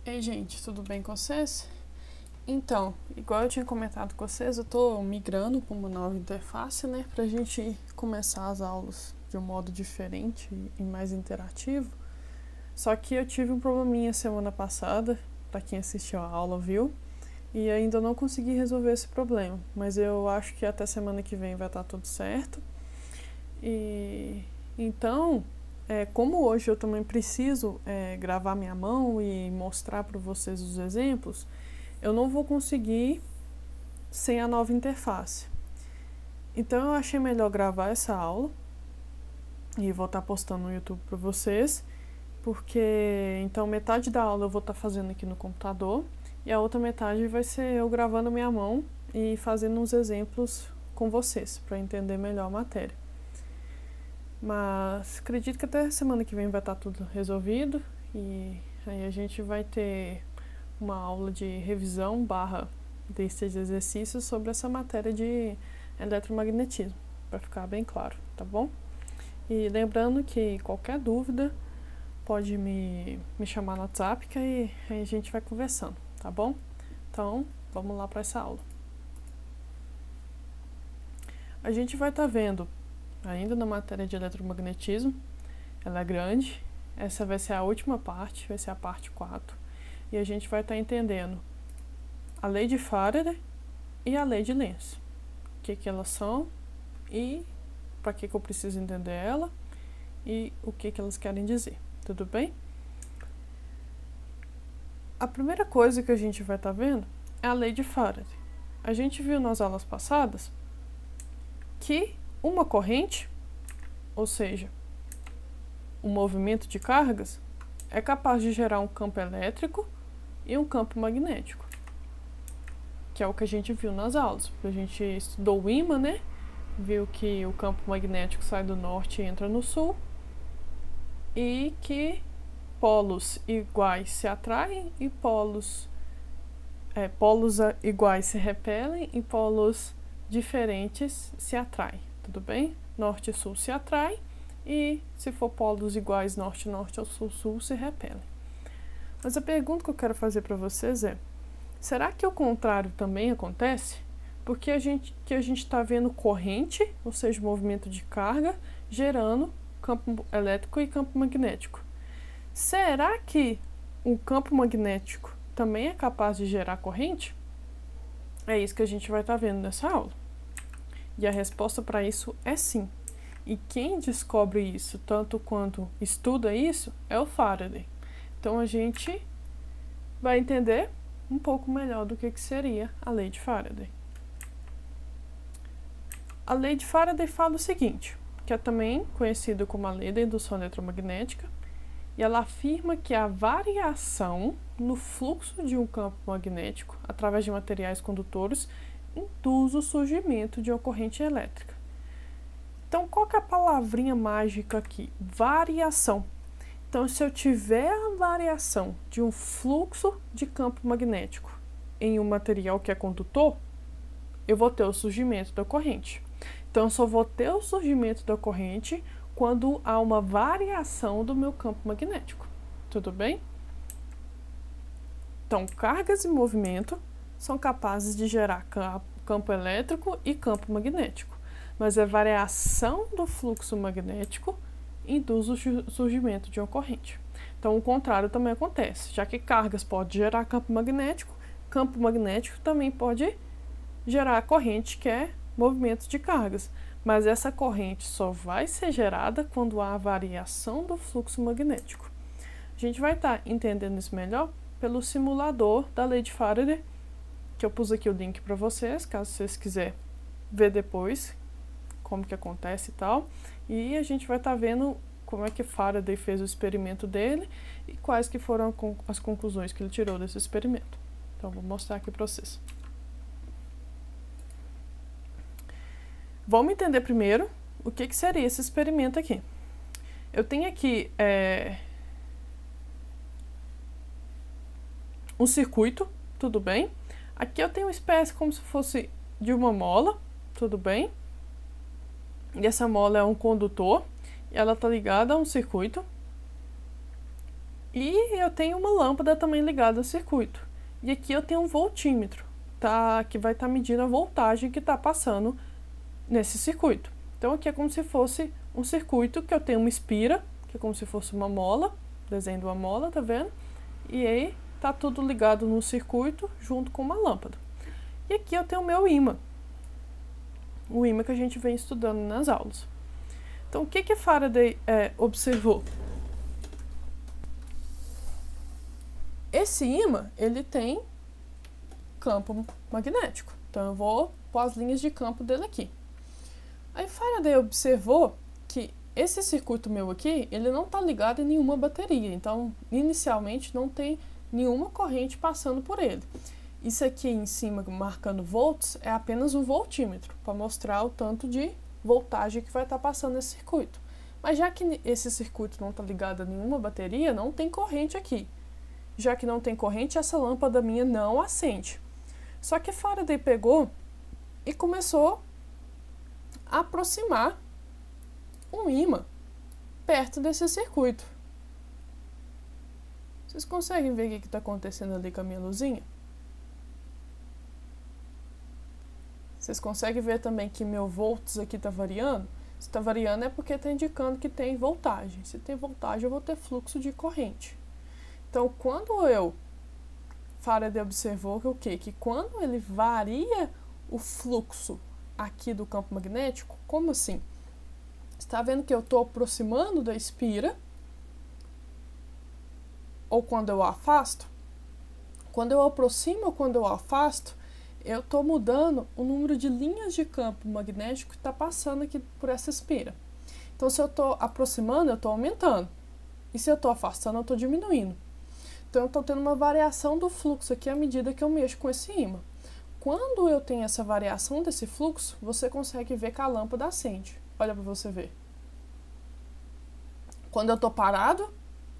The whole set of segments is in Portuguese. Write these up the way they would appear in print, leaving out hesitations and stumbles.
Ei, gente, tudo bem com vocês? Então, igual eu tinha comentado com vocês, eu tô migrando para uma nova interface, né, pra gente começar as aulas de um modo diferente e mais interativo. Só que eu tive um probleminha semana passada, para quem assistiu a aula viu, e ainda não consegui resolver esse problema, mas eu acho que até semana que vem vai estar tudo certo. E então, como hoje eu também preciso gravar minha mão e mostrar para vocês os exemplos, eu não vou conseguir sem a nova interface. Então eu achei melhor gravar essa aula e vou estar postando no YouTube para vocês, porque então metade da aula eu vou estar fazendo aqui no computador e a outra metade vai ser eu gravando minha mão e fazendo uns exemplos com vocês para entender melhor a matéria. Mas acredito que até semana que vem vai estar tudo resolvido e aí a gente vai ter uma aula de revisão desses exercícios sobre essa matéria de eletromagnetismo, para ficar bem claro, tá bom? E lembrando que qualquer dúvida pode me chamar no WhatsApp, que aí a gente vai conversando, tá bom? Então, vamos lá para essa aula. A gente vai estar vendo, ainda na matéria de eletromagnetismo, ela é grande, essa vai ser a última parte, vai ser a parte 4, e a gente vai estar entendendo a lei de Faraday e a lei de Lenz. O que elas são e para que eu preciso entender ela e o que elas querem dizer, tudo bem? A primeira coisa que a gente vai estar vendo é a lei de Faraday. A gente viu nas aulas passadas que uma corrente, ou seja, um movimento de cargas, é capaz de gerar um campo elétrico e um campo magnético, que é o que a gente viu nas aulas. A gente estudou o ímã, né? Viu que o campo magnético sai do norte e entra no sul e que polos iguais se atraem e polos iguais se repelem e polos diferentes se atraem, tudo bem? Norte e sul se atraem e se for polos iguais norte ou sul se repelem. Mas a pergunta que eu quero fazer para vocês é: será que o contrário também acontece? Porque a gente está vendo corrente, ou seja, movimento de carga, gerando campo elétrico e campo magnético. Será que o campo magnético também é capaz de gerar corrente? É isso que a gente vai estar vendo nessa aula. E a resposta para isso é sim. E quem descobre isso, tanto quanto estuda isso, é o Faraday. Então a gente vai entender um pouco melhor do que seria a lei de Faraday. A lei de Faraday fala o seguinte, que é também conhecida como a lei da indução eletromagnética, e ela afirma que a variação no fluxo de um campo magnético através de materiais condutores induz o surgimento de uma corrente elétrica. Então, qual que é a palavrinha mágica aqui? Variação. Então, se eu tiver a variação de um fluxo de campo magnético em um material que é condutor, eu vou ter o surgimento da corrente. Então, eu só vou ter o surgimento da corrente quando há uma variação do meu campo magnético. Tudo bem? Então, cargas e movimento são capazes de gerar campo elétrico e campo magnético, mas a variação do fluxo magnético induz o surgimento de uma corrente. Então, o contrário também acontece, já que cargas podem gerar campo magnético também pode gerar corrente, que é movimento de cargas. Mas essa corrente só vai ser gerada quando há variação do fluxo magnético. A gente vai estar entendendo isso melhor pelo simulador da lei de Faraday, que eu pus aqui o link para vocês, caso vocês quiserem ver depois como que acontece e tal. E a gente vai estar vendo como é que Faraday fez o experimento dele e quais que foram as conclusões que ele tirou desse experimento. Então, vou mostrar aqui para vocês. Vamos entender primeiro o que seria esse experimento aqui. Eu tenho aqui um circuito, tudo bem? Aqui eu tenho uma espécie como se fosse de uma mola, tudo bem? E essa mola é um condutor, e ela está ligada a um circuito. E eu tenho uma lâmpada também ligada ao circuito. E aqui eu tenho um voltímetro, tá? Que vai estar medindo a voltagem que está passando nesse circuito. Então aqui é como se fosse um circuito que eu tenho uma espira, que é como se fosse uma mola, desenho de uma mola, tá vendo? E aí tá tudo ligado no circuito junto com uma lâmpada. E aqui eu tenho o meu ímã, o ímã que a gente vem estudando nas aulas. Então o que Faraday observou? Esse ímã, ele tem campo magnético. Então eu vou pôr as linhas de campo dele aqui. Aí Faraday observou que esse circuito meu aqui, ele não está ligado em nenhuma bateria. Então, inicialmente, não tem nenhuma corrente passando por ele. Isso aqui em cima, marcando volts, é apenas um voltímetro, para mostrar o tanto de voltagem que vai estar passando nesse circuito. Mas já que esse circuito não está ligado a nenhuma bateria, não tem corrente aqui. Já que não tem corrente, essa lâmpada minha não acende. Só que Faraday pegou e começou a aproximar um ímã perto desse circuito. Vocês conseguem ver o que está acontecendo ali com a minha luzinha? Vocês conseguem ver também que meu volts aqui está variando? Se está variando é porque está indicando que tem voltagem. Se tem voltagem, eu vou ter fluxo de corrente. Então, quando Faraday observou que o quê? Que quando ele varia o fluxo aqui do campo magnético, como assim? Está vendo que eu estou aproximando da espira? Ou quando eu afasto? Quando eu aproximo ou quando eu afasto, eu estou mudando o número de linhas de campo magnético que está passando aqui por essa espira. Então, se eu estou aproximando, eu estou aumentando. E se eu estou afastando, eu estou diminuindo. Então, eu estou tendo uma variação do fluxo aqui à medida que eu mexo com esse ímã. Quando eu tenho essa variação desse fluxo, você consegue ver que a lâmpada acende. Olha para você ver. Quando eu estou parado,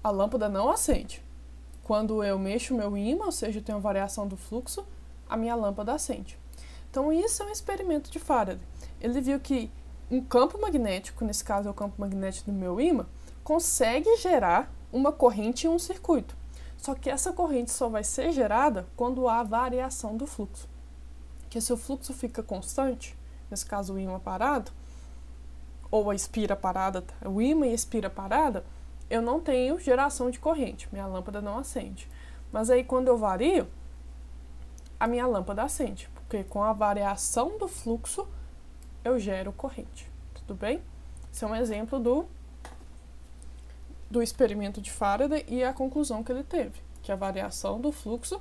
a lâmpada não acende. Quando eu mexo o meu ímã, ou seja, tem uma variação do fluxo, a minha lâmpada acende. Então, isso é um experimento de Faraday. Ele viu que um campo magnético, nesse caso é o campo magnético do meu ímã, consegue gerar uma corrente em um circuito. Só que essa corrente só vai ser gerada quando há variação do fluxo. Porque se o fluxo fica constante, nesse caso o ímã parado, ou a espira parada, o ímã e a espira parada, eu não tenho geração de corrente, minha lâmpada não acende. Mas aí quando eu vario, a minha lâmpada acende, porque com a variação do fluxo eu gero corrente, tudo bem? Esse é um exemplo do experimento de Faraday e a conclusão que ele teve, que a variação do fluxo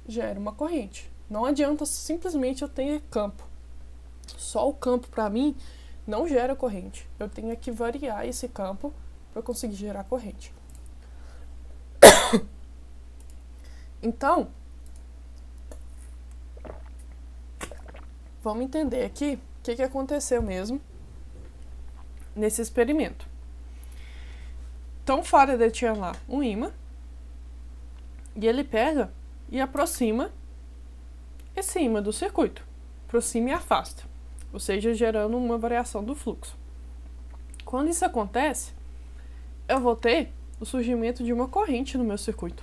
gera uma corrente. Não adianta simplesmente eu ter campo. Só o campo, para mim, não gera corrente. Eu tenho que variar esse campo para conseguir gerar corrente. Então, vamos entender aqui o que aconteceu mesmo nesse experimento. Então, Faraday tinha lá um ímã e ele pega e aproxima esse ímã do circuito. Aproxima e afasta, ou seja, gerando uma variação do fluxo. Quando isso acontece, eu vou ter o surgimento de uma corrente no meu circuito.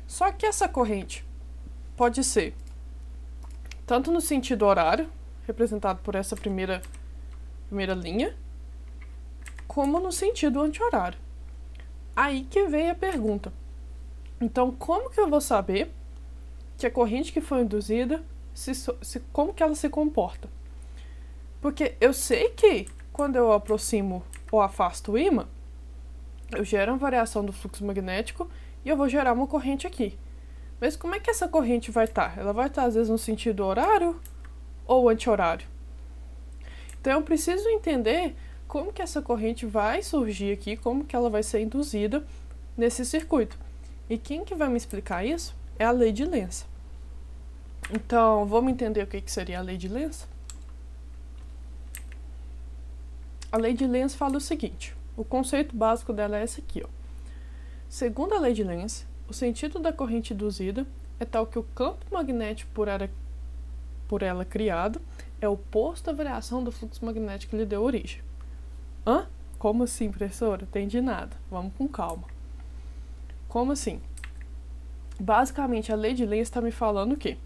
Só que essa corrente pode ser tanto no sentido horário, representado por essa primeira linha, como no sentido anti-horário. Aí que vem a pergunta. Então, como que eu vou saber que a corrente que foi induzida, como que ela se comporta? Porque eu sei que quando eu aproximo ou afasto o ímã, eu gero uma variação do fluxo magnético e eu vou gerar uma corrente aqui. Mas como é que essa corrente vai estar? Ela vai estar, às vezes, no sentido horário ou anti-horário? Então, eu preciso entender como que essa corrente vai surgir aqui, como que ela vai ser induzida nesse circuito. E quem que vai me explicar isso é a lei de Lenz. Então, vamos entender o que seria a lei de Lenz? A lei de Lenz fala o seguinte, o conceito básico dela é esse aqui, ó. Segundo a lei de Lenz, o sentido da corrente induzida é tal que o campo magnético por ela criado é oposto à variação do fluxo magnético que lhe deu origem. Hã? Como assim, professora? Entendi nada. Vamos com calma. Como assim? Basicamente, a lei de Lenz está me falando o quê?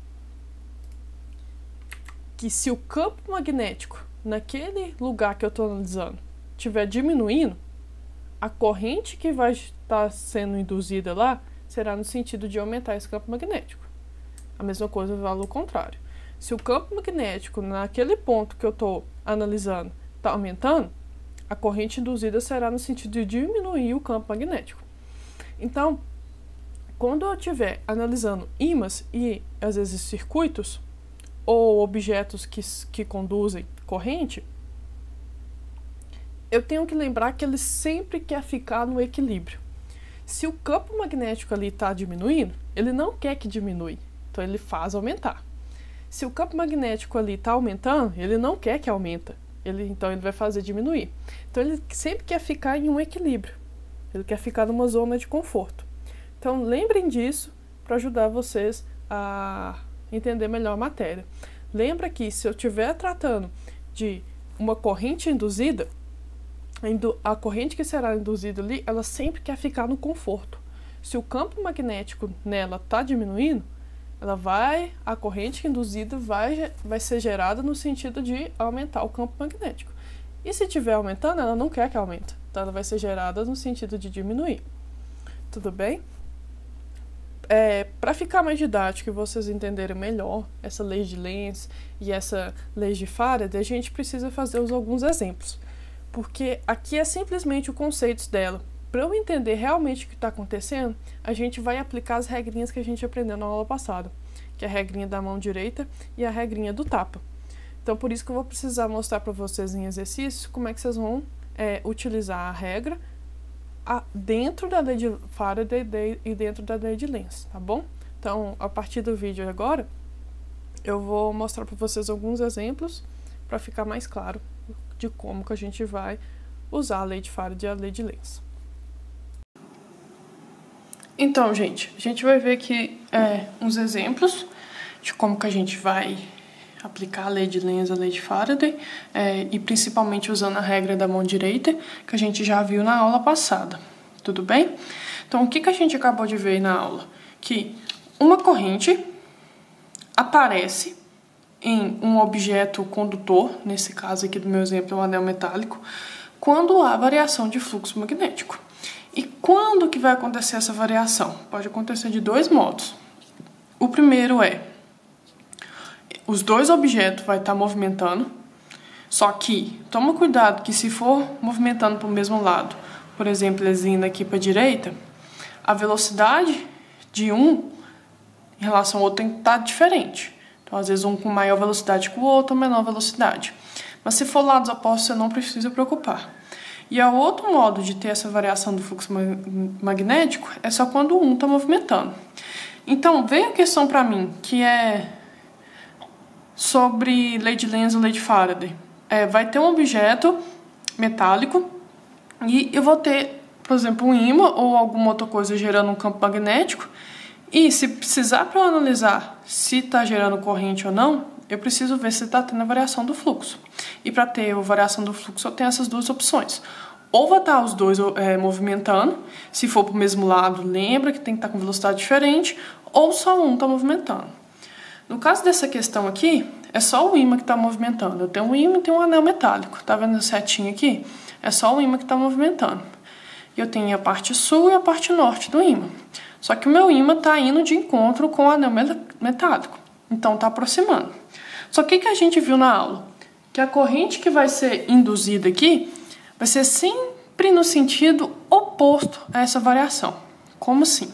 Que se o campo magnético naquele lugar que eu estou analisando estiver diminuindo, a corrente que vai estar sendo induzida lá será no sentido de aumentar esse campo magnético. A mesma coisa vale o contrário. Se o campo magnético naquele ponto que eu estou analisando está aumentando, a corrente induzida será no sentido de diminuir o campo magnético. Então, quando eu estiver analisando ímãs e, às vezes, circuitos ou objetos que conduzem corrente, eu tenho que lembrar que ele sempre quer ficar no equilíbrio. Se o campo magnético ali está diminuindo, ele não quer que diminui, então ele faz aumentar. Se o campo magnético ali está aumentando, ele não quer que aumente, então ele vai fazer diminuir. Então ele sempre quer ficar em um equilíbrio, ele quer ficar numa zona de conforto. Então lembrem disso para ajudar vocês a entender melhor a matéria. Lembra que se eu estiver tratando de uma corrente induzida, a corrente que será induzida ali, ela sempre quer ficar no conforto. Se o campo magnético nela está diminuindo, a corrente induzida vai ser gerada no sentido de aumentar o campo magnético. E se estiver aumentando, ela não quer que aumente. Então ela vai ser gerada no sentido de diminuir. Tudo bem? Para ficar mais didático e vocês entenderem melhor essa lei de Lenz e essa lei de Faraday, a gente precisa fazer alguns exemplos. Porque aqui é simplesmente o conceito dela. Para eu entender realmente o que está acontecendo, a gente vai aplicar as regrinhas que a gente aprendeu na aula passada, que é a regrinha da mão direita e a regrinha do tapa. Então, por isso que eu vou precisar mostrar para vocês em exercícios como é que vocês vão utilizar a regra dentro da lei de Faraday e dentro da lei de Lenz, tá bom? Então, a partir do vídeo agora, eu vou mostrar para vocês alguns exemplos para ficar mais claro de como que a gente vai usar a lei de Faraday e a lei de Lenz. Então, gente, a gente vai ver aqui uns exemplos de como que a gente vai aplicar a lei de Lenz e a lei de Faraday, e principalmente usando a regra da mão direita, que a gente já viu na aula passada, tudo bem? Então, o que a gente acabou de ver na aula? Que uma corrente aparece em um objeto condutor, nesse caso aqui do meu exemplo é um anel metálico, quando há variação de fluxo magnético. E quando que vai acontecer essa variação? Pode acontecer de dois modos. O primeiro os dois objetos vão estar movimentando, só que toma cuidado que se for movimentando para o mesmo lado, por exemplo, eles indo aqui para a direita, a velocidade de um em relação ao outro tem que estar diferente. Então, às vezes, um com maior velocidade que o outro, menor velocidade. Mas se for lados opostos, você não precisa preocupar. E o outro modo de ter essa variação do fluxo magnético é só quando um está movimentando. Então, veio a questão para mim, que é sobre lei de Lenz e lei de Faraday. Vai ter um objeto metálico e eu vou ter, por exemplo, um ímã ou alguma outra coisa gerando um campo magnético. E se precisar para eu analisar se está gerando corrente ou não, eu preciso ver se está tendo a variação do fluxo. E para ter a variação do fluxo, eu tenho essas duas opções. Ou vai estar os dois movimentando, se for para o mesmo lado, lembra que tem que estar com velocidade diferente, ou só um está movimentando. No caso dessa questão aqui, é só o ímã que está movimentando. Eu tenho um ímã e tenho um anel metálico. Tá vendo a setinha aqui? É só o ímã que está movimentando. E eu tenho a parte sul e a parte norte do ímã. Só que o meu ímã está indo de encontro com o anel metálico. Então, está aproximando. Só que o que a gente viu na aula? Que a corrente que vai ser induzida aqui vai ser sempre no sentido oposto a essa variação. Como assim?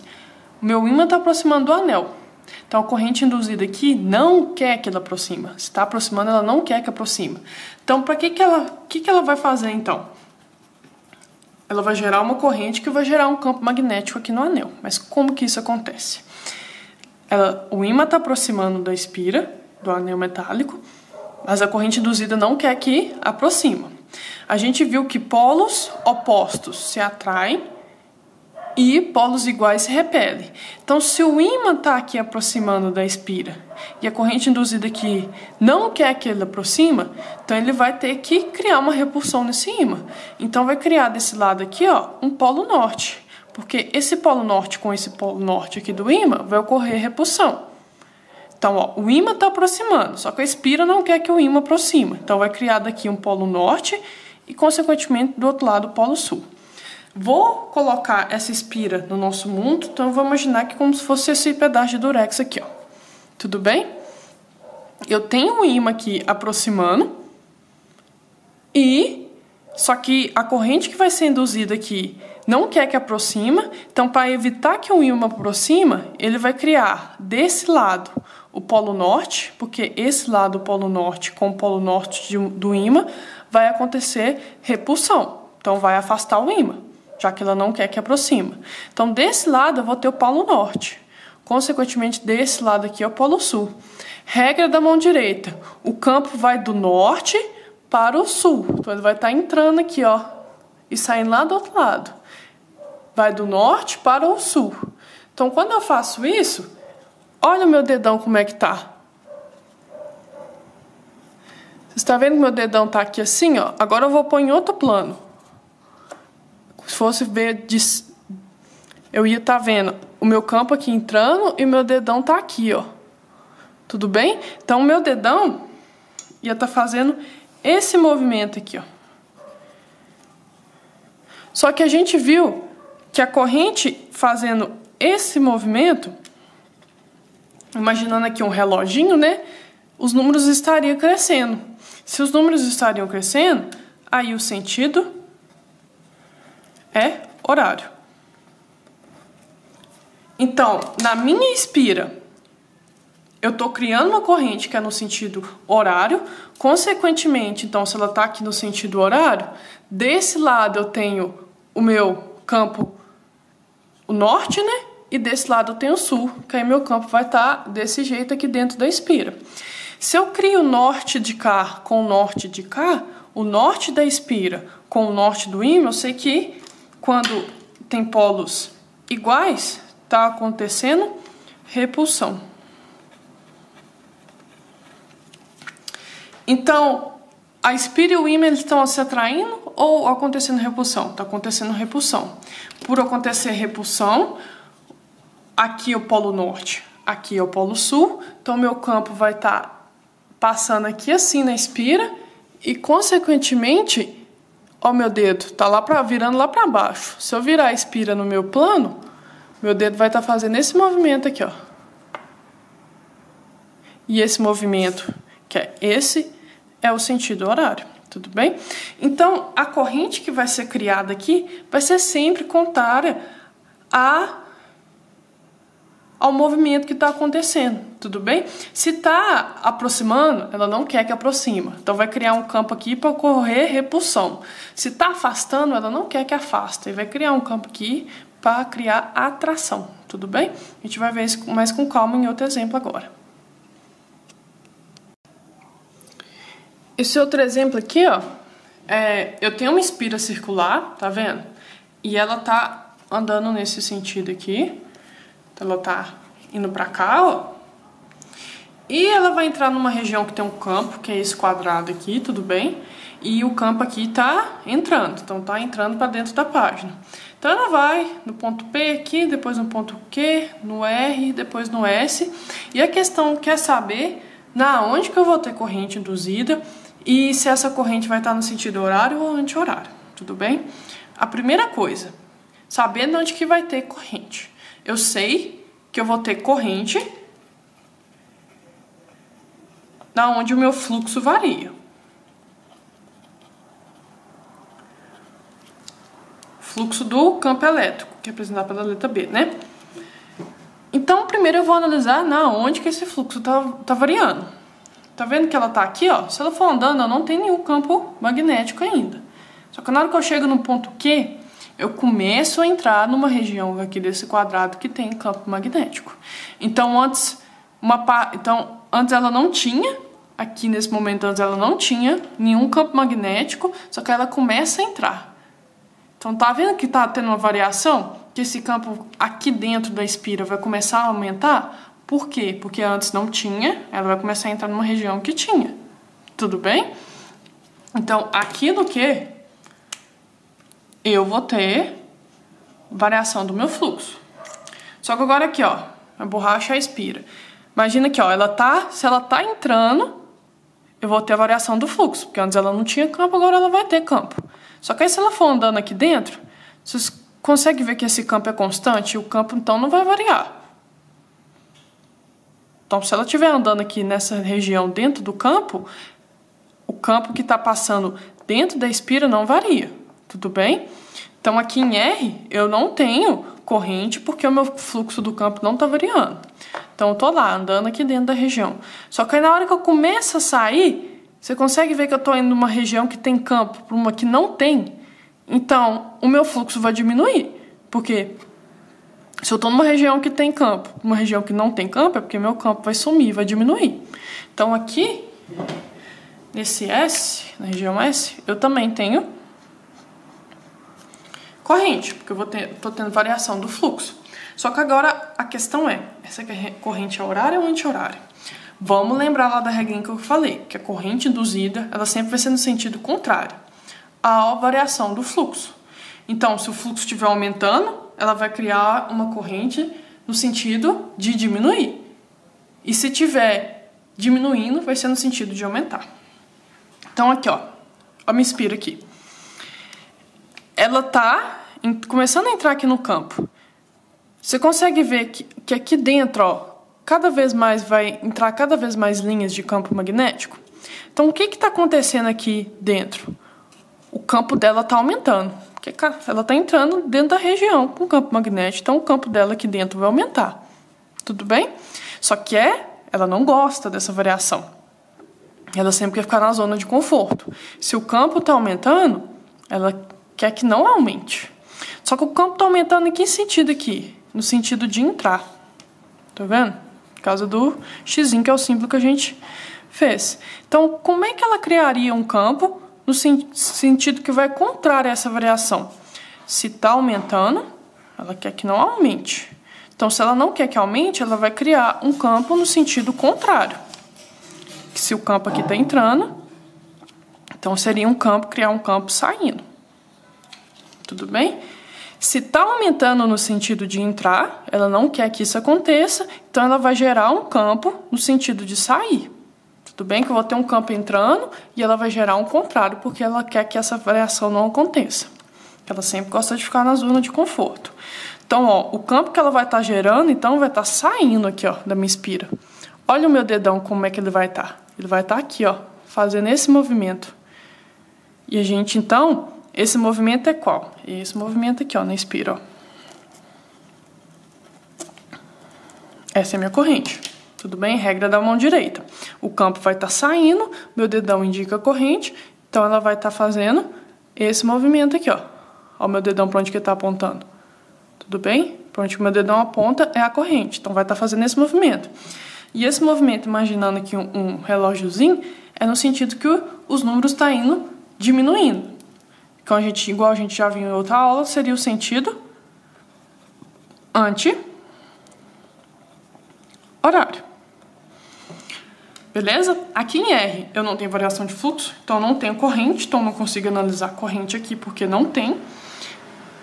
O meu ímã está aproximando do anel. Então, a corrente induzida aqui não quer que ela aproxima. Se está aproximando, ela não quer que aproxima. Então, para que ela vai fazer, então? Ela vai gerar uma corrente que vai gerar um campo magnético aqui no anel. Mas como que isso acontece? O ímã está aproximando da espira, do anel metálico, mas a corrente induzida não quer que aproxima. A gente viu que polos opostos se atraem e polos iguais se repelem. Então, se o ímã está aqui aproximando da espira e a corrente induzida aqui não quer que ele aproxima, então ele vai ter que criar uma repulsão nesse ímã. Então, vai criar desse lado aqui, ó, um polo norte. Porque esse polo norte com esse polo norte aqui do ímã vai ocorrer repulsão. Então, ó, o ímã está aproximando, só que a espira não quer que o ímã aproxima. Então, vai criar daqui um polo norte e, consequentemente, do outro lado, o polo sul. Vou colocar essa espira no nosso mundo, então eu vou imaginar que como se fosse esse pedaço de durex aqui, ó. Tudo bem? Eu tenho um ímã aqui aproximando e só que a corrente que vai ser induzida aqui não quer que aproxima, então para evitar que o ímã aproxima, ele vai criar desse lado o polo norte, porque esse lado, o polo norte com o polo norte do ímã, vai acontecer repulsão, então vai afastar o ímã, já que ela não quer que aproxima. Então desse lado eu vou ter o polo norte, consequentemente desse lado aqui é o polo sul. Regra da mão direita, o campo vai do norte para o sul, então ele vai estar entrando aqui, ó, e saindo lá do outro lado. Vai do norte para o sul. Então, quando eu faço isso, olha o meu dedão como é que tá. Você está vendo que meu dedão tá aqui assim, ó? Agora eu vou pôr em outro plano. Se fosse ver, eu ia estar vendo o meu campo aqui entrando e o meu dedão tá aqui, ó. Tudo bem? Então, o meu dedão ia estar fazendo esse movimento aqui, ó. Só que a gente viu que a corrente fazendo esse movimento, imaginando aqui um reloginho, né? Os números estariam crescendo. Se os números estariam crescendo, aí o sentido é horário. Então, na minha espira, eu estou criando uma corrente que é no sentido horário. Consequentemente, então, se ela está aqui no sentido horário, desse lado eu tenho o meu campo, o norte, né? E desse lado eu tenho o sul, que aí meu campo vai estar desse jeito aqui dentro da espira. Se eu crio o norte de cá com o norte de cá, o norte da espira com o norte do ímã, eu sei que quando tem polos iguais, está acontecendo repulsão. Então, a espira e o ímã eles estão se atraindo ou acontecendo repulsão? Está acontecendo repulsão. Por acontecer repulsão, aqui é o polo norte, aqui é o polo sul, então meu campo vai estar passando aqui assim na espira e, consequentemente, ó, meu dedo tá virando lá para baixo. Se eu virar a espira no meu plano, meu dedo vai estar fazendo esse movimento aqui, ó. E esse movimento, que é esse, é o sentido horário, tudo bem? Então, a corrente que vai ser criada aqui vai ser sempre contrária ao movimento que está acontecendo, tudo bem? Se está aproximando, ela não quer que aproxima, então vai criar um campo aqui para ocorrer repulsão. Se está afastando, ela não quer que afaste, e vai criar um campo aqui para criar atração, tudo bem? A gente vai ver isso mais com calma em outro exemplo agora. Esse outro exemplo aqui, ó, eu tenho uma espira circular, tá vendo? E ela tá andando nesse sentido aqui. Então ela tá indo pra cá, ó. E ela vai entrar numa região que tem um campo, que é esse quadrado aqui, tudo bem? E o campo aqui tá entrando, então tá entrando para dentro da página. Então ela vai no ponto P aqui, depois no ponto Q, no R, depois no S. E a questão quer saber onde que eu vou ter corrente induzida e se essa corrente vai estar no sentido horário ou anti-horário, tudo bem? A primeira coisa, sabendo onde que vai ter corrente. Eu sei que eu vou ter corrente onde o meu fluxo varia. Fluxo do campo elétrico, que é representado pela letra B, né? Então, primeiro eu vou analisar onde que esse fluxo tá variando. Tá vendo que ela tá aqui, ó? Se ela for andando, ela não tem nenhum campo magnético ainda. Só que na hora que eu chego no ponto Q, eu começo a entrar numa região aqui desse quadrado que tem campo magnético. Então, antes ela não tinha, aqui nesse momento antes ela não tinha nenhum campo magnético, só que ela começa a entrar. Então, tá vendo que tá tendo uma variação? Que esse campo aqui dentro da espira vai começar a aumentar? Por quê? Porque antes não tinha, ela vai começar a entrar numa região que tinha. Tudo bem? Então, aqui no que eu vou ter variação do meu fluxo. Só que agora aqui, ó, a borracha expira. Imagina que, ó, se ela tá entrando, eu vou ter a variação do fluxo, porque antes ela não tinha campo, agora ela vai ter campo. Só que aí se ela for andando aqui dentro, vocês conseguem ver que esse campo é constante e o campo então não vai variar. Então, se ela estiver andando aqui nessa região dentro do campo, o campo que está passando dentro da espira não varia, tudo bem? Então, aqui em R, eu não tenho corrente porque o meu fluxo do campo não está variando. Então, eu estou lá, andando aqui dentro da região. Só que aí, na hora que eu começo a sair, você consegue ver que eu estou indo numa região que tem campo para uma que não tem. Então, o meu fluxo vai diminuir. Porque se eu estou numa região que tem campo, uma região que não tem campo, é porque meu campo vai sumir, vai diminuir. Então, aqui, nesse S, na região S, eu também tenho corrente, porque eu estou tendo variação do fluxo. Só que agora a questão é, essa corrente é horária ou anti-horária? Vamos lembrar lá da regrinha que eu falei, que a corrente induzida, ela sempre vai ser no sentido contrário à variação do fluxo. Então, se o fluxo estiver aumentando, ela vai criar uma corrente no sentido de diminuir. E se estiver diminuindo, vai ser no sentido de aumentar. Então, aqui, ó, a minha espira aqui. Ela tá começando a entrar aqui no campo. Você consegue ver que aqui dentro, ó, cada vez mais vai entrar cada vez mais linhas de campo magnético? Então, o que está acontecendo aqui dentro? O campo dela está aumentando. Porque ela está entrando dentro da região com campo magnético, então o campo dela aqui dentro vai aumentar. Tudo bem? Só que ela não gosta dessa variação. Ela sempre quer ficar na zona de conforto. Se o campo está aumentando, ela quer que não aumente. Só que o campo está aumentando em que sentido aqui? No sentido de entrar. Tá vendo? Por causa do X, que é o símbolo que a gente fez. Então, como é que ela criaria um campo no sentido que vai contrário a essa variação? Se está aumentando, ela quer que não aumente. Então, se ela não quer que aumente, ela vai criar um campo no sentido contrário. Que se o campo aqui está entrando, então seria criar um campo saindo. Tudo bem? Se está aumentando no sentido de entrar, ela não quer que isso aconteça, então ela vai gerar um campo no sentido de sair. Tudo bem que eu vou ter um campo entrando e ela vai gerar um contrário, porque ela quer que essa variação não aconteça. Ela sempre gosta de ficar na zona de conforto. Então, ó, o campo que ela vai estar gerando, então, vai estar saindo aqui, ó, da minha espira. Olha o meu dedão, como é que ele vai estar. Ele vai estar aqui, ó, fazendo esse movimento. E a gente, então, esse movimento é qual? Esse movimento aqui, ó, na espira, ó. Essa é a minha corrente. Tudo bem? Regra da mão direita. O campo vai estar saindo, meu dedão indica a corrente, então ela vai estar fazendo esse movimento aqui, ó. Ó o meu dedão para onde que ele está apontando. Tudo bem? Para onde que o meu dedão aponta é a corrente, então vai estar fazendo esse movimento. E esse movimento, imaginando aqui um relógiozinho, é no sentido que os números estão indo diminuindo. Então, igual a gente já viu em outra aula, seria o sentido anti-horário. Beleza? Aqui em R eu não tenho variação de fluxo, então não tenho corrente, então não consigo analisar corrente aqui porque não tem.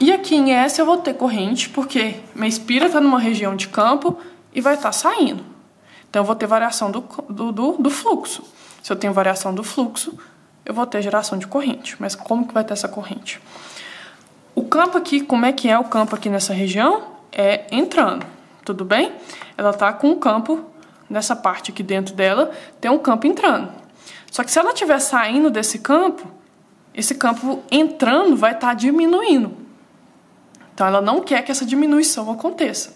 E aqui em S eu vou ter corrente porque minha espira está numa região de campo e vai estar saindo. Então eu vou ter variação do fluxo. Se eu tenho variação do fluxo, eu vou ter geração de corrente. Mas como que vai ter essa corrente? O campo aqui, como é que é o campo aqui nessa região? É entrando, tudo bem? Ela está com um campo, nessa parte aqui dentro dela, tem um campo entrando. Só que se ela estiver saindo desse campo, esse campo entrando vai estar diminuindo. Então ela não quer que essa diminuição aconteça.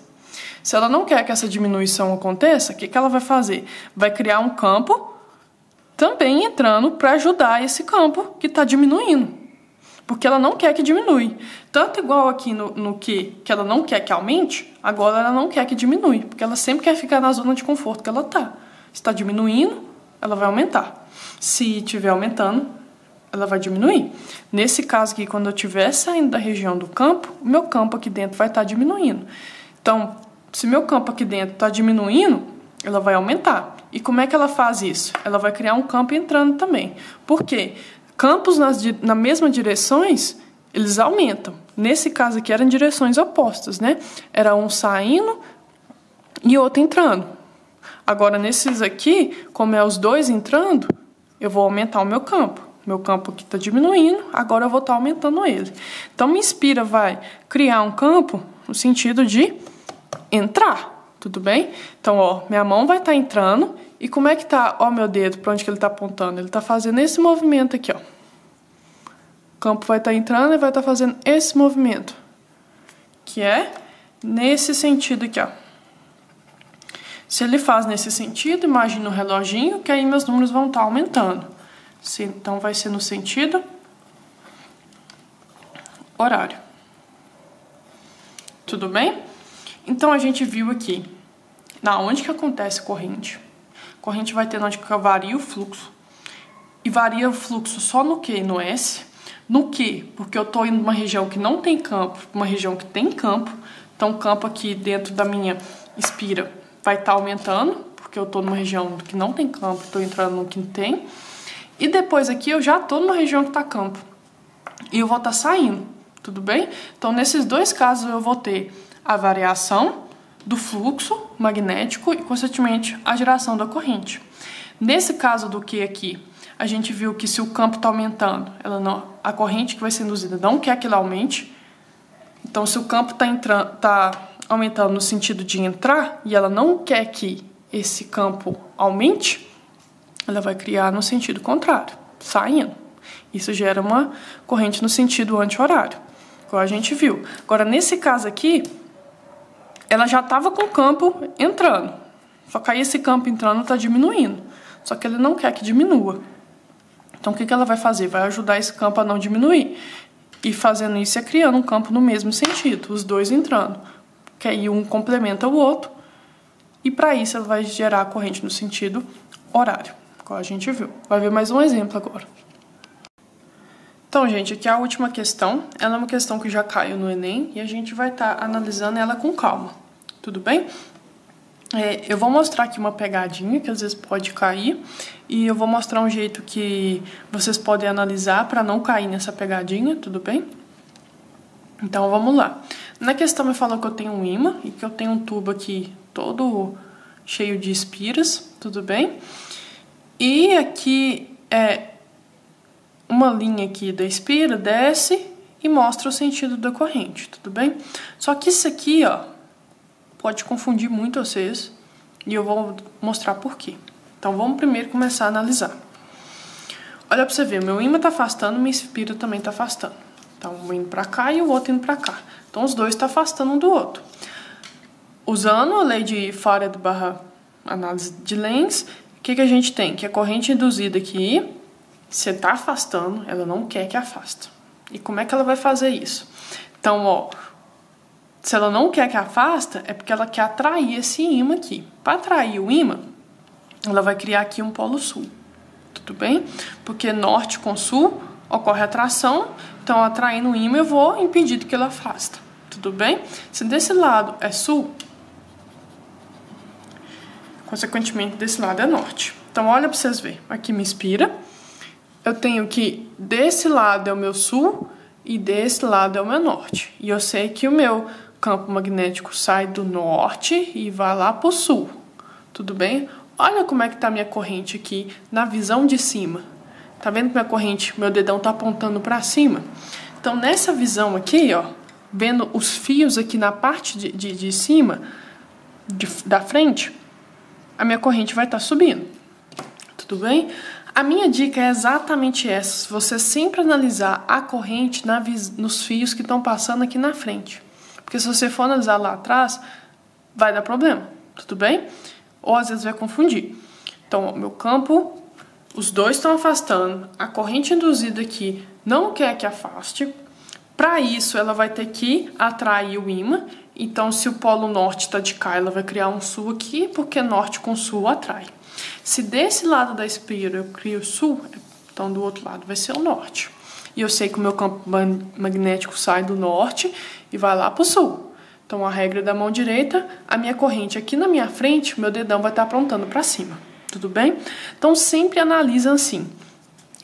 Se ela não quer que essa diminuição aconteça, o que ela vai fazer? Vai criar um campo também entrando para ajudar esse campo que está diminuindo. Porque ela não quer que diminui. Tanto igual aqui no que ela não quer que aumente, agora ela não quer que diminui. Porque ela sempre quer ficar na zona de conforto que ela está. Se está diminuindo, ela vai aumentar. Se estiver aumentando, ela vai diminuir. Nesse caso aqui, quando eu estiver saindo da região do campo, o meu campo aqui dentro vai estar diminuindo. Então, se meu campo aqui dentro está diminuindo, ela vai aumentar. E como é que ela faz isso? Ela vai criar um campo entrando também. Por quê? Campos nas mesmas direções, eles aumentam. Nesse caso aqui eram direções opostas, né? Era um saindo e outro entrando. Agora, nesses aqui, como é os dois entrando, eu vou aumentar o meu campo. Meu campo aqui está diminuindo, agora eu vou estar aumentando ele. Então, minha Inspira vai criar um campo no sentido de entrar, tudo bem? Então, ó, minha mão vai estar entrando. E como é que tá, ó, meu dedo, para onde que ele está apontando? Ele está fazendo esse movimento aqui, ó. O campo vai estar entrando e vai estar fazendo esse movimento, que é nesse sentido aqui, ó. Se ele faz nesse sentido, imagina o reloginho, que aí meus números vão estar aumentando. Então, vai ser no sentido horário. Tudo bem? Então, a gente viu aqui, na onde que acontece corrente. Corrente vai ter onde que varia o fluxo. E varia o fluxo só no Q e no S. No Q, porque eu estou indo numa região que não tem campo, uma região que tem campo. Então, o campo aqui dentro da minha Inspira vai estar aumentando, porque eu estou numa região que não tem campo, estou entrando no que tem. E depois aqui eu já estou numa região que está campo. E eu vou estar saindo, tudo bem? Então, nesses dois casos, eu vou ter a variação do fluxo magnético e, consequentemente, a geração da corrente. Nesse caso do Q aqui, a gente viu que se o campo está aumentando, a corrente que vai ser induzida não quer que ela aumente. Então, se o campo está aumentando no sentido de entrar e ela não quer que esse campo aumente, ela vai criar no sentido contrário, saindo. Isso gera uma corrente no sentido anti-horário, igual a gente viu. Agora, nesse caso aqui, ela já estava com o campo entrando. Só que aí esse campo entrando está diminuindo. Só que ele não quer que diminua. Então, o que ela vai fazer? Vai ajudar esse campo a não diminuir. E fazendo isso, é criando um campo no mesmo sentido, os dois entrando. Que aí um complementa o outro. E para isso, ela vai gerar a corrente no sentido horário, como a gente viu. Vai ver mais um exemplo agora. Então, gente, aqui a última questão. Ela é uma questão que já caiu no Enem e a gente vai estar analisando ela com calma. Tudo bem? Eu vou mostrar aqui uma pegadinha que às vezes pode cair e eu vou mostrar um jeito que vocês podem analisar para não cair nessa pegadinha, tudo bem? Então, vamos lá. Na questão me falou que eu tenho um ímã e que eu tenho um tubo aqui todo cheio de espiras, tudo bem? E aqui uma linha aqui da espira desce e mostra o sentido da corrente, tudo bem? Só que isso aqui, ó, pode confundir muito vocês e eu vou mostrar por quê. Então, vamos primeiro começar a analisar. Olha pra você ver, meu ímã tá afastando, minha espira também tá afastando. Então, um indo pra cá e o outro indo pra cá. Então, os dois tá afastando um do outro. Usando a lei de Faraday/análise de Lenz, o que a gente tem? Que a corrente induzida aqui, você tá afastando, ela não quer que afasta. E como é que ela vai fazer isso? Então, ó, se ela não quer que afasta, é porque ela quer atrair esse ímã aqui. Para atrair o ímã, ela vai criar aqui um polo sul. Tudo bem? Porque norte com sul ocorre atração, então atraindo o ímã eu vou impedir que ela afasta. Tudo bem? Se desse lado é sul, consequentemente desse lado é norte. Então olha para vocês verem. Aqui me inspira. Eu tenho que desse lado é o meu sul e desse lado é o meu norte. E eu sei que o meu campo magnético sai do norte e vai lá para o sul. Tudo bem? Olha como é que tá a minha corrente aqui na visão de cima. Tá vendo que minha corrente, meu dedão tá apontando para cima? Então, nessa visão aqui, ó, vendo os fios aqui na parte de cima, da frente, a minha corrente vai estar subindo. Tudo bem? A minha dica é exatamente essa. Você sempre analisar a corrente nos fios que estão passando aqui na frente. Porque se você for analisar lá atrás, vai dar problema. Tudo bem? Ou às vezes vai confundir. Então, ó, meu campo, os dois estão afastando. A corrente induzida aqui não quer que afaste. Para isso, ela vai ter que atrair o ímã. Então, se o polo norte está de cá, ela vai criar um sul aqui, porque norte com sul atrai. Se desse lado da espira eu crio sul, então do outro lado vai ser o norte. E eu sei que o meu campo magnético sai do norte e vai lá para o sul. Então, a regra da mão direita, a minha corrente aqui na minha frente, meu dedão vai estar apontando para cima. Tudo bem? Então, sempre analisa assim.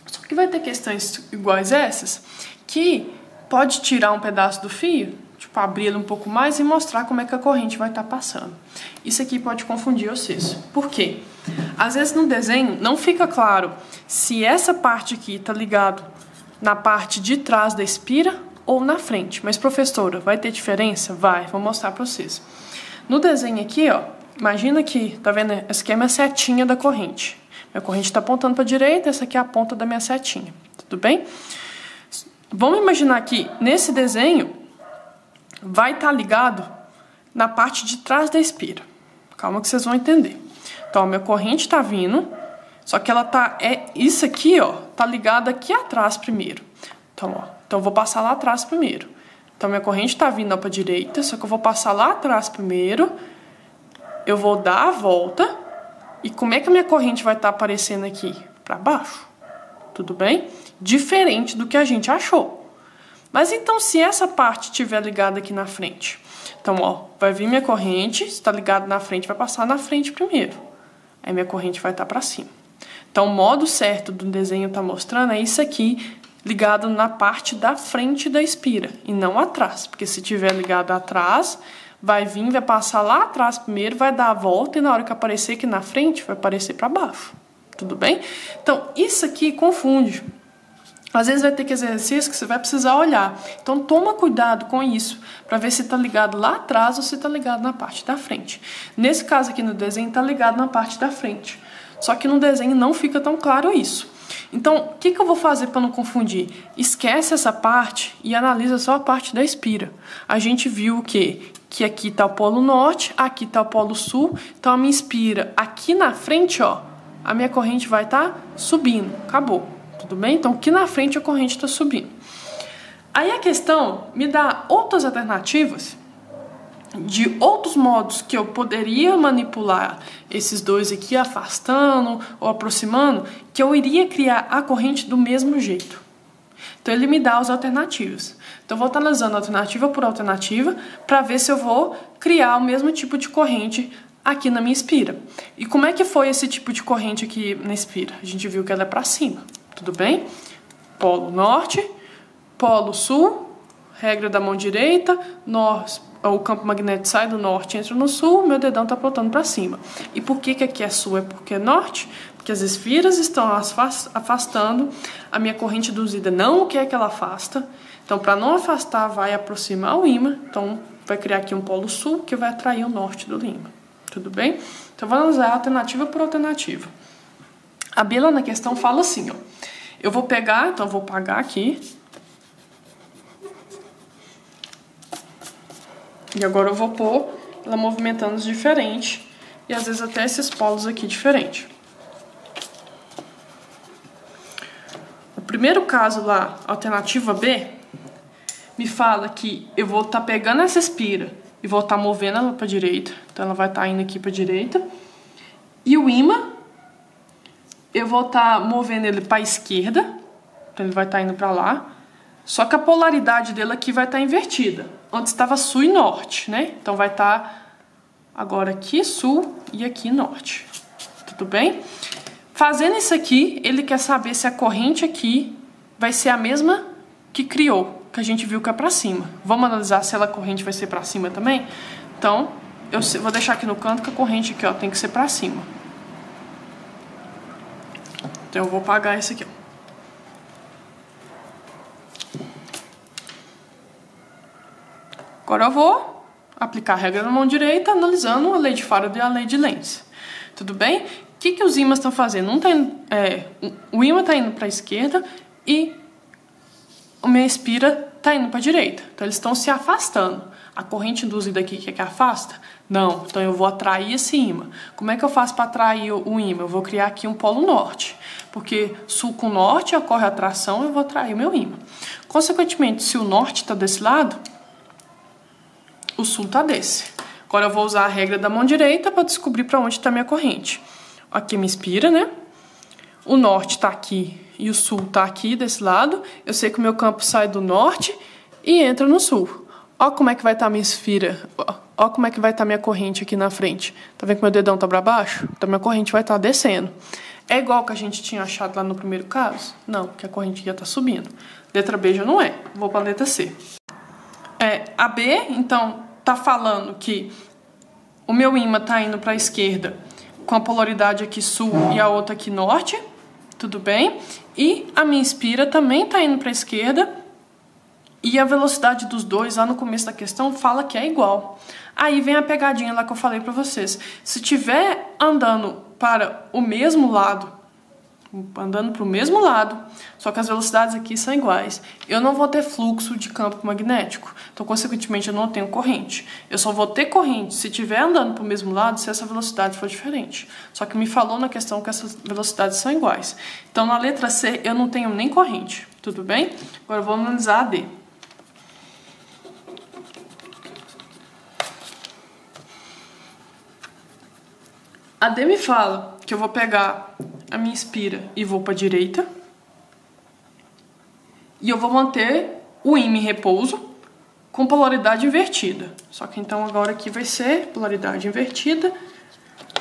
Só que vai ter questões iguais essas que pode tirar um pedaço do fio, tipo, abrir ele um pouco mais e mostrar como é que a corrente vai estar passando. Isso aqui pode confundir vocês. Por quê? Às vezes no desenho não fica claro se essa parte aqui está ligado na parte de trás da espira ou na frente. Mas, professora, vai ter diferença? Vai, vou mostrar para vocês. No desenho aqui, ó, imagina que, tá vendo? Essa aqui é a minha setinha da corrente. Minha corrente está apontando para a direita, essa aqui é a ponta da minha setinha. Tudo bem? Vamos imaginar que nesse desenho vai estar ligado na parte de trás da espira. Calma que vocês vão entender. Então, a minha corrente está vindo, só que ela tá... isso aqui, ó, tá ligado aqui atrás primeiro. Então, ó, então eu vou passar lá atrás primeiro. Então, minha corrente tá vindo para a direita, só que eu vou passar lá atrás primeiro. Eu vou dar a volta. E como é que a minha corrente vai estar aparecendo aqui? Para baixo. Tudo bem? Diferente do que a gente achou. Mas então, se essa parte estiver ligada aqui na frente, então, ó, vai vir minha corrente, se está ligado na frente, vai passar na frente primeiro. Aí minha corrente vai estar para cima. Então, o modo certo do desenho tá mostrando é isso aqui, ligado na parte da frente da espira, e não atrás. Porque se tiver ligado atrás, vai vir, vai passar lá atrás primeiro, vai dar a volta, e na hora que aparecer aqui na frente, vai aparecer para baixo. Tudo bem? Então, isso aqui confunde. Às vezes vai ter que exercício que você vai precisar olhar. Então, toma cuidado com isso, para ver se está ligado lá atrás ou se está ligado na parte da frente. Nesse caso aqui no desenho, está ligado na parte da frente. Só que no desenho não fica tão claro isso. Então, o que eu vou fazer para não confundir? Esquece essa parte e analisa só a parte da espira. A gente viu o quê? Que aqui está o polo norte, aqui está o polo sul. Então, a minha espira aqui na frente, ó, a minha corrente vai estar subindo. Acabou. Tudo bem? Então, aqui na frente a corrente está subindo. Aí a questão me dá outras alternativas de outros modos que eu poderia manipular esses dois aqui, afastando ou aproximando, que eu iria criar a corrente do mesmo jeito. Então, ele me dá as alternativas. Então, eu vou estar analisando alternativa por alternativa para ver se eu vou criar o mesmo tipo de corrente aqui na minha espira. E como é que foi esse tipo de corrente aqui na espira? A gente viu que ela é para cima. Tudo bem? Polo norte, polo sul, regra da mão direita, o campo magnético sai do norte, entra no sul, meu dedão está apontando para cima. E por que aqui é sul? É porque é norte? Porque as esfiras estão afastando, a minha corrente induzida não quer que ela afasta. Então, para não afastar, vai aproximar o ímã. Então, vai criar aqui um polo sul que vai atrair o norte do ímã. Tudo bem? Então, vamos usar alternativa por alternativa. A Bela na questão fala assim, ó. Eu vou pegar, então eu vou apagar aqui. E agora eu vou pôr ela movimentando diferente. E às vezes até esses polos aqui diferente. O primeiro caso lá, alternativa B, me fala que eu vou estar pegando essa espira e vou estar movendo ela para a direita. Então ela vai estar indo aqui para a direita. E o ímã, eu vou estar movendo ele para a esquerda, então ele vai estar indo para lá, só que a polaridade dele aqui vai estar invertida. Antes estava sul e norte, né? Então vai estar agora aqui sul e aqui norte. Tudo bem? Fazendo isso aqui, ele quer saber se a corrente aqui vai ser a mesma que criou, que a gente viu que é para cima. Vamos analisar se a corrente vai ser para cima também? Então, eu vou deixar aqui no canto que a corrente aqui, ó, tem que ser para cima. Então, eu vou apagar esse aqui, ó. Agora eu vou aplicar a regra na mão direita, analisando a lei de Faraday e a lei de Lenz. Tudo bem? O que os ímãs estão fazendo? O ímã está indo para a esquerda e a minha espira está indo para a direita. Então, eles estão se afastando. A corrente induzida aqui quer que afasta? Não. Então, eu vou atrair esse ímã. Como é que eu faço para atrair o ímã? Eu vou criar aqui um polo norte. Porque sul com norte ocorre a atração, eu vou atrair o meu ímã. Consequentemente, se o norte está desse lado, o sul está desse. Agora, eu vou usar a regra da mão direita para descobrir para onde está a minha corrente. Aqui me inspira, né? O norte está aqui e o sul está aqui desse lado. Eu sei que o meu campo sai do norte e entra no sul. Ó como é que vai estar a minha esfera. Ó como é que vai estar a minha corrente aqui na frente. Tá vendo que meu dedão tá para baixo? Então, minha corrente vai estar descendo. É igual que a gente tinha achado lá no primeiro caso? Não, porque a corrente ia estar subindo. Letra B já não é. Vou para a letra C. A B, então, tá falando que o meu ímã tá indo para a esquerda com a polaridade aqui sul e a outra aqui norte. Tudo bem? E a minha espira também tá indo para a esquerda. E a velocidade dos dois, lá no começo da questão, fala que é igual. Aí vem a pegadinha lá que eu falei para vocês. Se tiver andando para o mesmo lado, só que as velocidades aqui são iguais, eu não vou ter fluxo de campo magnético. Então, consequentemente, eu não tenho corrente. Eu só vou ter corrente se estiver andando para o mesmo lado, se essa velocidade for diferente. Só que me falou na questão que essas velocidades são iguais. Então, na letra C, eu não tenho nem corrente. Tudo bem? Agora, vamos analisar a D. A D me fala que eu vou pegar a minha espira e vou para a direita. E eu vou manter o ímã em repouso com polaridade invertida. Só que então agora aqui vai ser polaridade invertida.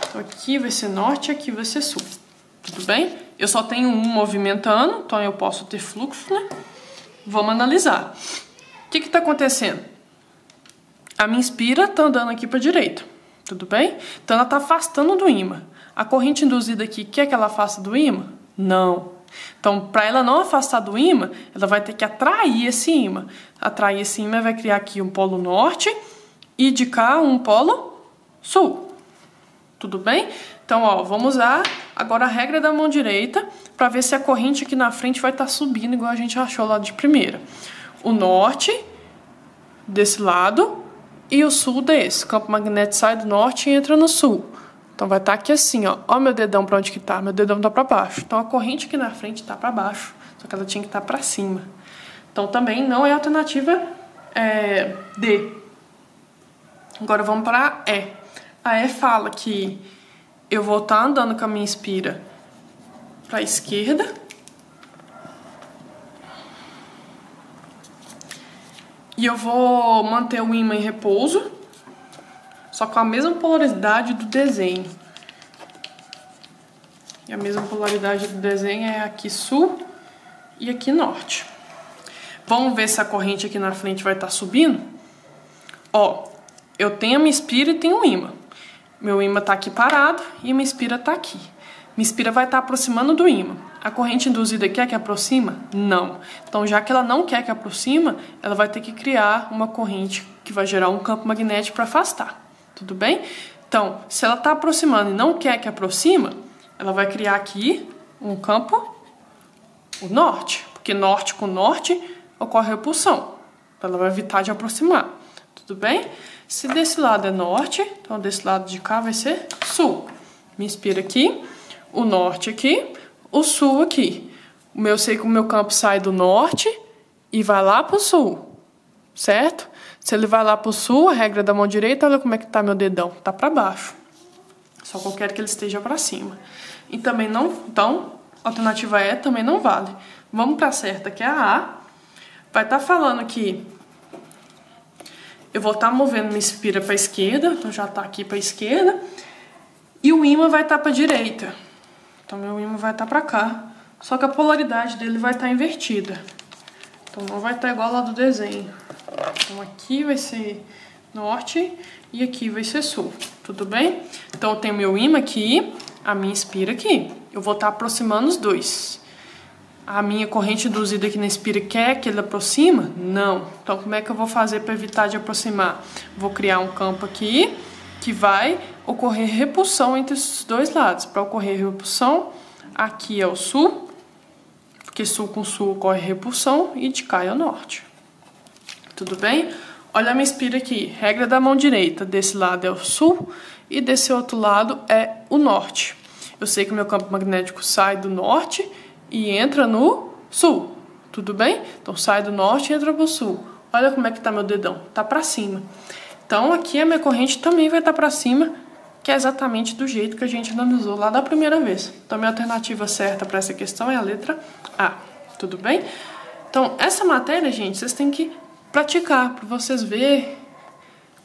Então aqui vai ser norte e aqui vai ser sul. Tudo bem? Eu só tenho um movimentando, então eu posso ter fluxo, né? Vamos analisar. O que está acontecendo? A minha espira está andando aqui para a direita. Tudo bem? Então ela está afastando do ímã. A corrente induzida aqui quer que ela afaste do ímã? Não. Então, para ela não afastar do ímã, ela vai ter que atrair esse ímã. Atrair esse ímã vai criar aqui um polo norte e de cá um polo sul. Tudo bem? Então, ó, vamos usar agora a regra da mão direita para ver se a corrente aqui na frente vai estar subindo igual a gente achou lá de primeira. O norte desse lado e o sul desse. O campo magnético sai do norte e entra no sul. Então vai estar aqui assim, ó. Ó meu dedão para onde que tá? Meu dedão tá para baixo. Então a corrente aqui na frente tá para baixo. Só que ela tinha que estar para cima. Então também não é a alternativa D. Agora vamos para E. A E fala que eu vou estar andando com a minha espira para a esquerda. E eu vou manter o ímã em repouso, só com a mesma polaridade do desenho. E a mesma polaridade do desenho é aqui sul e aqui norte. Vamos ver se a corrente aqui na frente vai estar subindo? Ó, eu tenho a minha espira e tenho o ímã. Meu ímã tá aqui parado e minha espira tá aqui. Minha espira vai estar aproximando do ímã. A corrente induzida quer que aproxima? Não. Então, já que ela não quer que aproxima, ela vai ter que criar uma corrente que vai gerar um campo magnético para afastar. Tudo bem? Então, se ela está aproximando e não quer que aproxima, ela vai criar aqui um campo, o norte. Porque norte com norte ocorre repulsão. Então, ela vai evitar de aproximar. Tudo bem? Se desse lado é norte, então desse lado de cá vai ser sul. Me inspira aqui, o norte aqui, o sul aqui. Eu sei que o meu campo sai do norte e vai lá para o sul, certo? Se ele vai lá para o sul, a regra da mão direita, olha como é que tá meu dedão, tá para baixo. Só que eu quero que ele esteja para cima. E também não, então, a alternativa E também não vale. Vamos para a certa, que é a A. Vai estar falando que eu vou estar movendo minha espira para a esquerda, então já tá aqui para a esquerda, e o ímã vai estar para a direita. Então, meu ímã vai estar para cá, só que a polaridade dele vai estar invertida. Então, não vai estar igual lá do desenho. Então, aqui vai ser norte e aqui vai ser sul. Tudo bem? Então, eu tenho meu ímã aqui, a minha espira aqui. Eu vou estar aproximando os dois. A minha corrente induzida aqui na espira quer que ele aproxima? Não. Então, como é que eu vou fazer para evitar de aproximar? Vou criar um campo aqui que vai ocorrer repulsão entre os dois lados. Para ocorrer repulsão, aqui é o sul, porque sul com sul ocorre repulsão, e de cá é o norte. Tudo bem? Olha a minha espira aqui. Regra da mão direita. Desse lado é o sul e desse outro lado é o norte. Eu sei que meu campo magnético sai do norte e entra no sul. Tudo bem? Então sai do norte e entra para o sul. Olha como é que tá meu dedão. Tá para cima. Então, aqui a minha corrente também vai estar para cima, que é exatamente do jeito que a gente analisou lá da primeira vez. Então, a minha alternativa certa para essa questão é a letra A. Tudo bem? Então, essa matéria, gente, vocês têm que praticar, para vocês verem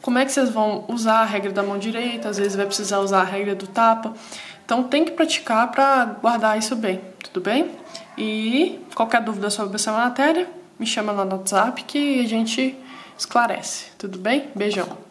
como é que vocês vão usar a regra da mão direita, às vezes vai precisar usar a regra do tapa. Então tem que praticar para guardar isso bem, tudo bem? E qualquer dúvida sobre essa matéria, me chama lá no WhatsApp que a gente esclarece, tudo bem? Beijão!